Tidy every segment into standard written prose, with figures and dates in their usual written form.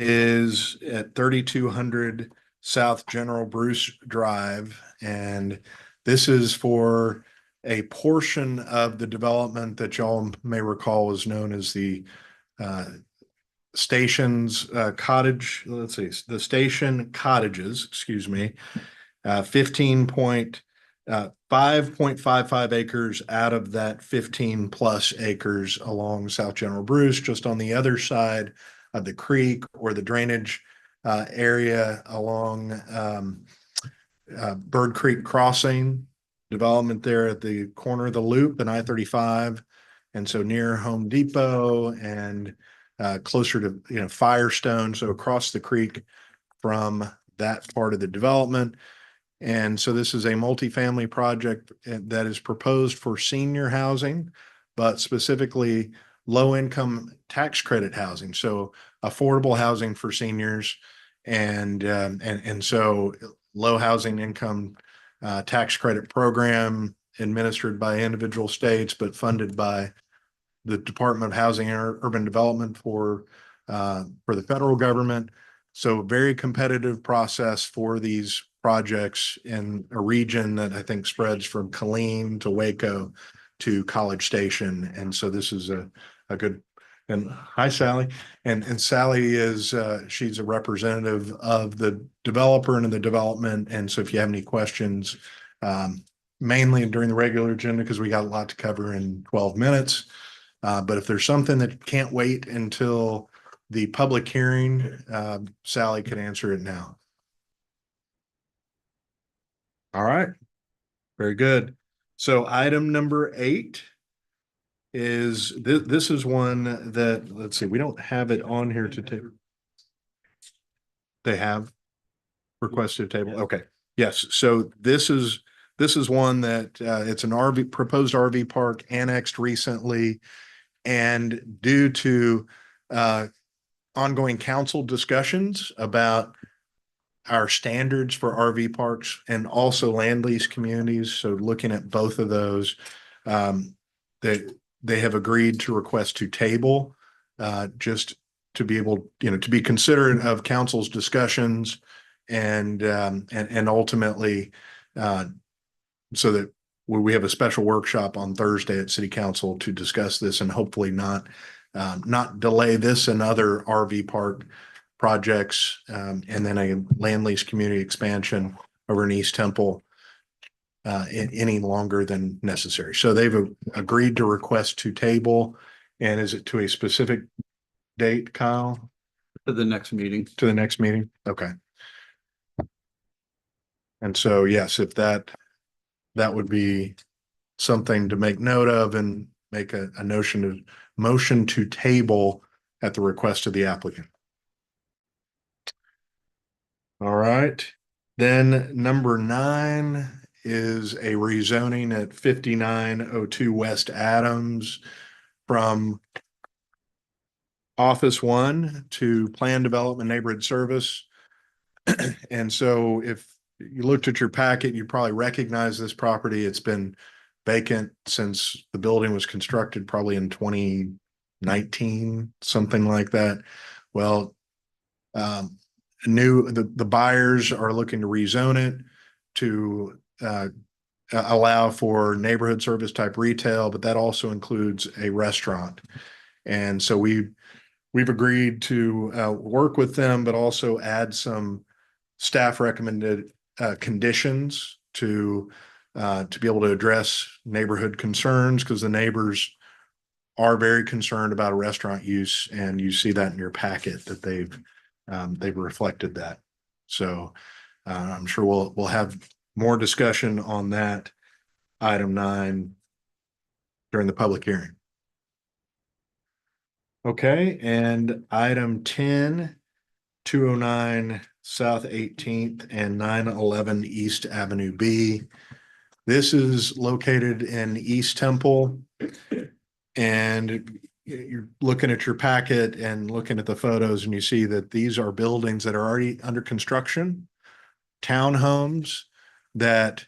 is at 3200 South General Bruce Drive. And this is for a portion of the development that y'all may recall is known as the Stations Cottage. Let's see, the Station Cottages, excuse me, 5.55 acres out of that 15 plus acres along South General Bruce, just on the other side of the creek or the drainage area along Bird Creek Crossing development there at the corner of the loop and I-35. And so near Home Depot and closer to Firestone, so across the creek from that part of the development. And so this is a multifamily project that is proposed for senior housing, but specifically low income tax credit housing. So affordable housing for seniors and so low housing income tax credit program administered by individual states, but funded by the Department of Housing and Urban Development for the federal government. So very competitive process for these projects in a region that I think spreads from Killeen to Waco to College Station. And so this is a good, and hi, Sally. And Sally is, she's a representative of the developer and the development. And so if you have any questions, mainly during the regular agenda, because we got a lot to cover in 12 minutes. But if there's something that can't wait until the public hearing, Sally could answer it now. All right, very good. So item number 8 is this is one that, let's see, we don't have it on here to table. They have requested table. Okay. Yes. So this is one that it's an proposed RV park annexed recently. And due to ongoing council discussions about our standards for RV parks and also land lease communities. So looking at both of those, they have agreed to request to table just to be able, to be considerate of council's discussions and ultimately so that we have a special workshop on Thursday at City Council to discuss this and hopefully not delay this and other RV park projects and then a land lease community expansion over in East Temple any longer than necessary. So they've agreed to request to table. And is it to a specific date, Kyle? To the next meeting. To the next meeting? Okay. And so, yes, if that would be something to make note of and make a motion to table at the request of the applicant. All right. Then number 9 is a rezoning at 5902 West Adams from Office 1 to Plan Development Neighborhood Service. And so if you looked at your packet, you probably recognize this property. It's been vacant since the building was constructed, probably in 2019, something like that. Well, the buyers are looking to rezone it to allow for neighborhood service type retail, but that also includes a restaurant. And so we've agreed to work with them, but also add some staff recommended conditions to be able to address neighborhood concerns, because the neighbors are very concerned about a restaurant use, and you see that in your packet that they've reflected that. So I'm sure we'll have more discussion on that item 9 during the public hearing. Okay, and item 10, 209 South 18th and 911 East Avenue B. This is located in East Temple, and you're looking at your packet and looking at the photos, and you see that these are buildings that are already under construction, townhomes that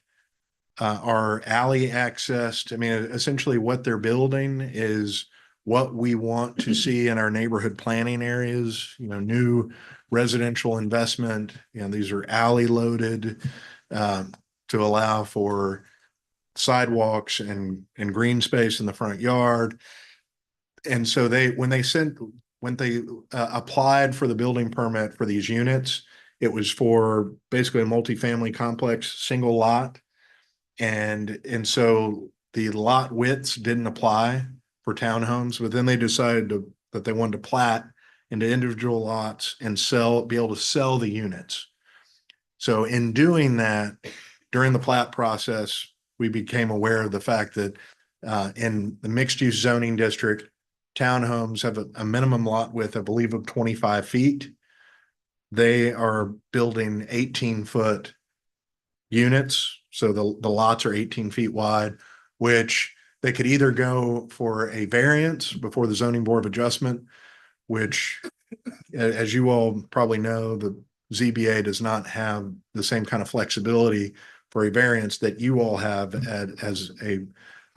are alley accessed. I mean, essentially what they're building is what we want to see in our neighborhood planning areas, new residential investment, these are alley loaded, to allow for sidewalks and green space in the front yard. And so when they applied for the building permit for these units, it was for basically a multifamily complex, single lot. And so the lot widths didn't apply for townhomes, but then they decided that they wanted to plat into individual lots and be able to sell the units. So in doing that, during the plat process, we became aware of the fact that in the mixed use zoning district, townhomes have a minimum lot width, I believe, of 25 feet. They are building 18-foot units. So the lots are 18 feet wide, which they could either go for a variance before the zoning board of adjustment, which, as you all probably know, the ZBA does not have the same kind of flexibility for a variance that you all have as a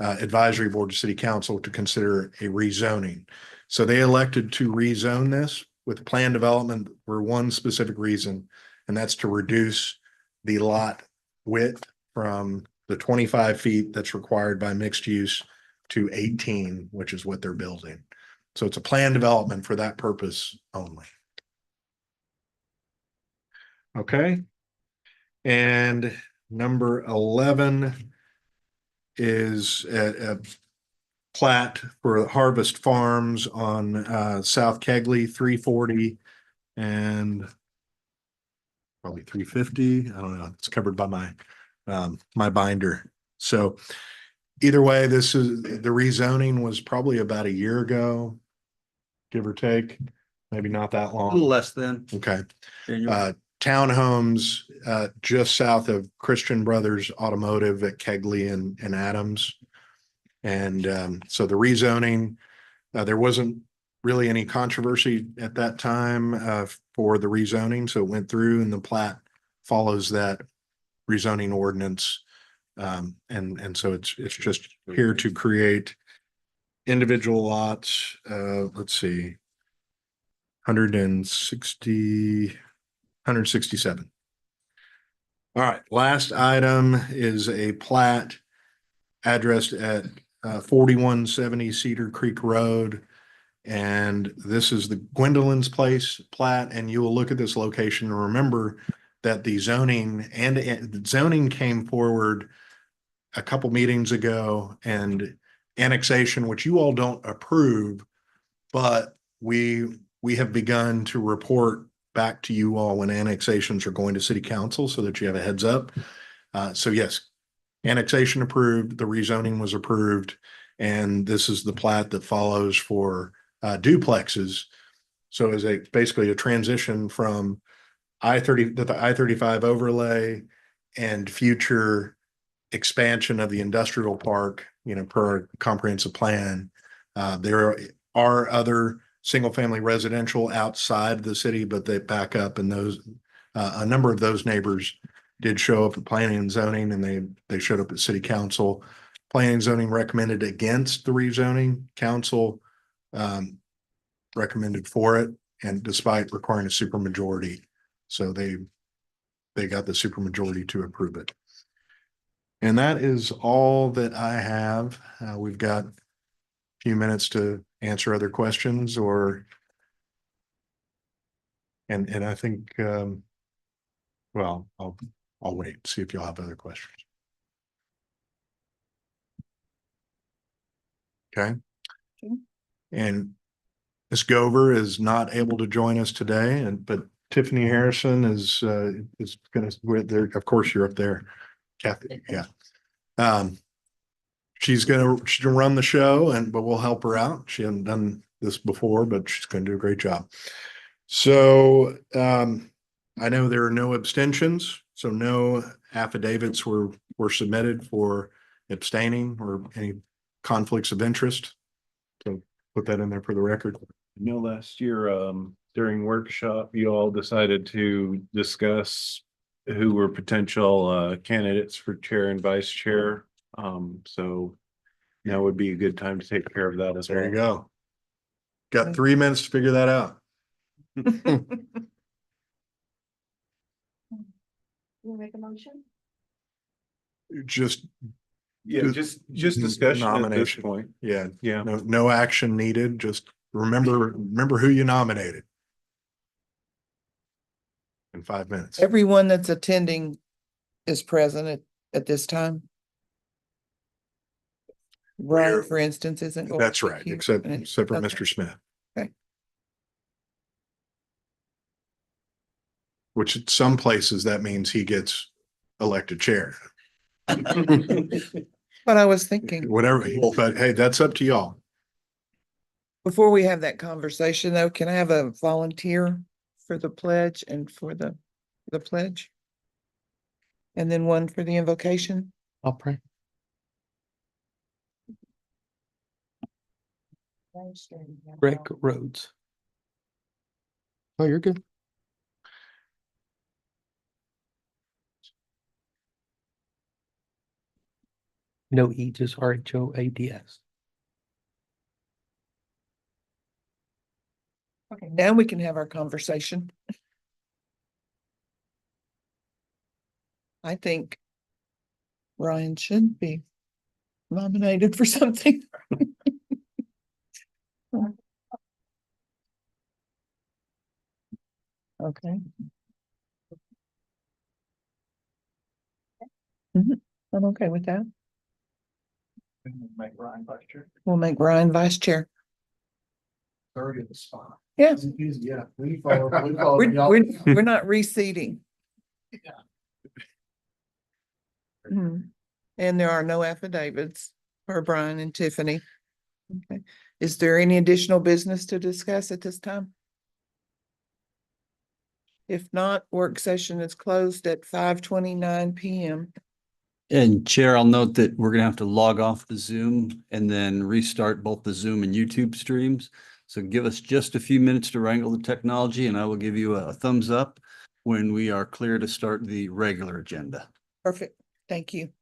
advisory board to city council to consider a rezoning. So they elected to rezone this with plan development for one specific reason, and that's to reduce the lot width from the 25 feet that's required by mixed use to 18, which is what they're building. So it's a plan development for that purpose only. Okay. And number 11 is a plat for Harvest Farms on South Kegley, 340 and probably 350. I don't know. It's covered by my binder. So either way, the rezoning was probably about a year ago, give or take, maybe not that A long. little less than. Okay. Townhomes just south of Christian Brothers Automotive at Kegley and Adams. And so the rezoning, there wasn't really any controversy at that time for the rezoning. So it went through, and the plat follows that rezoning ordinance. And so it's just here to create individual lots. Let's see, 167. All right, last item is a plat addressed at 4170 Cedar Creek Road. And this is the Gwendolyn's Place plat. And you will look at this location and remember that the zoning came forward a couple meetings ago, and annexation, which you all don't approve, but we have begun to report back to you all when annexations are going to city council so that you have a heads up. So yes, annexation approved, the rezoning was approved, and this is the plat that follows for duplexes. So as basically a transition from the I-35 overlay and future expansion of the industrial park, per comprehensive plan. There are other single family residential outside the city, but they back up, and a number of those neighbors did show up at planning and zoning, and they showed up at city council. Planning and zoning recommended against the rezoning. Council recommended for it, and despite requiring a supermajority. So they got the supermajority to approve it. And that is all that I have. We've got a few minutes to answer other questions and I think, well, I'll wait, see if you'll have other questions. Okay. And Ms. Gover is not able to join us today, but Tiffany Harrison is going to, there. Of course, you're up there, Kathy. Yeah. She's gonna run the show, but we'll help her out. She hasn't done this before, but she's gonna do a great job. So I know there are no abstentions, so no affidavits were submitted for abstaining or any conflicts of interest. So put that in there for the record. Last year, during workshop, you all decided to discuss who were potential candidates for chair and vice chair. So now would be a good time to take care of that as well. There you go. Got 3 minutes to figure that out. You make a motion? Just, Yeah, Just just discussion at this nomination. point. yeah, Yeah. no action needed. Just remember who you nominated. In 5 minutes. Everyone that's attending is present at this time. We're- Brian, for instance, isn't. going That's to be right, here. except And- for okay. Mr. Smith. Okay. Which at some places that means he gets elected chair. But I was thinking, Whatever, but hey, that's up to y'all. before we have that conversation though, can I have a volunteer for the pledge and for the pledge? And then one for the invocation? I'll pray. Rick Rhodes. Oh, you're good. No E, just RHOADS. Okay, now we can have our conversation. I think Ryan should be nominated for something. Okay. I'm okay with that. Make Ryan vice chair. We'll make Ryan vice chair. Already at the spot. Yeah. Yeah. We're not reseating. Mhm. And there are no affidavits for Brian and Tiffany. Okay. Is there any additional business to discuss at this time? If not, work session is closed at 5:29 PM. And Chair, I'll note that we're gonna have to log off the Zoom and then restart both the Zoom and YouTube streams. So give us just a few minutes to wrangle the technology and I will give you a thumbs up when we are clear to start the regular agenda. Perfect. Thank you.